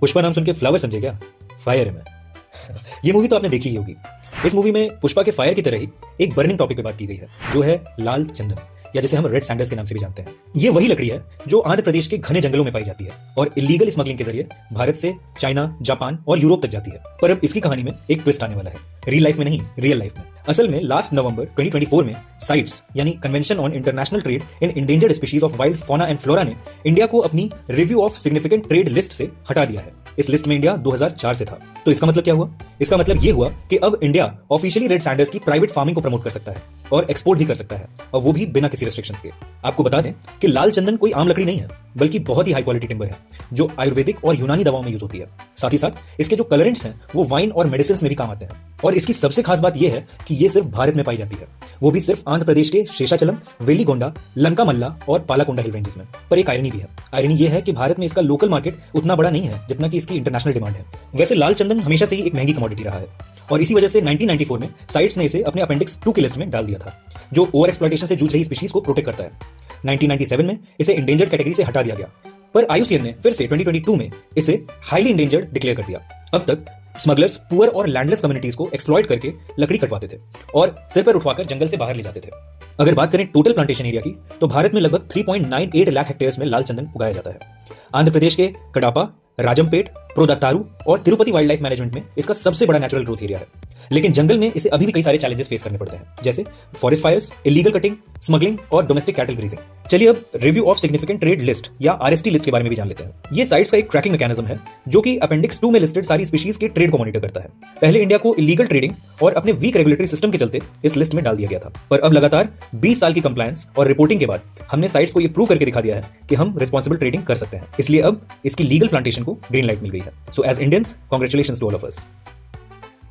पुष्पा नाम सुन के फ्लावर समझे क्या? फायर है मैं। ये मूवी तो आपने देखी ही होगी। इस मूवी में पुष्पा के फायर की तरह ही एक बर्निंग टॉपिक पे बात की गई है, जो है लाल चंदन, या जिसे हम रेड सैंडल्स के नाम से भी जानते हैं। ये वही लकड़ी है जो आंध्र प्रदेश के घने जंगलों में पाई जाती है और इलीगल स्मगलिंग के जरिए भारत से चाइना, जापान और यूरोप तक जाती है। पर अब इसकी कहानी में एक ट्विस्ट आने वाला है, रियल लाइफ में नहीं, रियल लाइफ में। असल में लास्ट नवंबर 2024 में साइट्स यानी convention on international trade in endangered species of wild fauna and flora ने इंडिया को अपनी review of significant trade list से हटा दिया है। इस लिस्ट में इंडिया 2004 से था। तो इसका मतलब क्या हुआ? इसका मतलब ये हुआ कि अब इंडिया ऑफिशियली रेड सैंडल्स की प्राइवेट फार्मिंग को प्रमोट कर सकता है और एक्सपोर्ट भी कर सकता है, और वो भी बिना किसी रेस्ट्रिक्शंस के। आपको बता दें कि लाल चंदन कोई आम लकड़ी नहीं है, बल्कि बहुत ही हाई क्वालिटी टिम्बर है जो आयुर्वेदिक और यूनानी दवाओं में यूज होती है। साथ ही साथ इसके जो कलरेंट्स हैं वो वाइन और मेडिसिन में भी काम आते हैं। और इसकी सबसे खास बात यह है कि ये सिर्फ भारत में पाई जाती है, वो भी सिर्फ आंध्र प्रदेश के शेषाचलम, वेलिगोंडा, लंकामल्ला और पालाकोंडा हिल रेंजेस में। पर एक आयरनी भी है। आयरनी ये है कि भारत में इसका लोकल मार्केट उतना बड़ा नहीं है जितना कि इसकी इंटरनेशनल डिमांड है। वैसे लाल चंदन हमेशा से ही एक महंगी कमोडिटी रहा है और इसी वजह से 1994 में साइट्स ने इसे अपने अपेंडिक्स 2 की लिस्ट में डाल दिया था, जो ओवर एक्सप्लॉयटेशन से जूझ रही स्पीशीज को प्रोटेक्ट करता है। 1997 में इसे इंडेंजर्ड कैटेगरी से हटा दिया गया, पर IUCN ने फिर से 2022 में इसे हाईली इंडेंजर्ड डिक्लेयर कर दिया। अब तक स्मगलर्स पुअर और लैंडलेस कम्युनिटीज को एक्सप्लॉइट करके लकड़ी कटवाते थे और सिर पर उठवाकर जंगल से बाहर ले जाते थे। अगर बात करें टोटल प्लांटेशन एरिया की, तो भारत में लगभग 3.98 लाख हेक्टेयर्स में लाल चंदन उगाया जाता है। आंध्र प्रदेश के कडापा, राजमपेट, प्रोदत्तारू और तिरुपति वाइल्ड लाइफ मैनेजमेंट में इसका सबसे बड़ा नेचुरल ग्रोथ एरिया है। लेकिन जंगल में इसे अभी भी कई सारे चैलेंजेस फेस करने पड़ते हैं, जैसे forest fires, illegal cutting, smuggling और डोमेस्टिक कैटल ग्रेजिंग। चलिए अब review of significant trade list या RST लिस्ट के बारे में भी जान लेते हैं। ये साइट्स का एक ट्रैकिंग मैकेनिज्म है जो कि अपेंडिक्स 2 में लिस्टेड सारी स्पीशीज के ट्रेड को मॉनिटर करता है। पहले इंडिया को इलीगल ट्रेडिंग और अपने वीक रेगुलेटरी सिस्टम के चलते इस लिस्ट में डाल दिया गया था, पर अब लगातार 20 साल की कंप्लायंस और रिपोर्टिंग के बाद हमने साइट्स को ये प्रूव करके दिखा दिया है कि हम रिस्पॉन्सिबल ट्रेडिंग कर सकते हैं। इसलिए अब इसकी लीगल प्लांटेशन को ग्रीन लाइट मिल गई है। So as Indians, congratulations to all of us.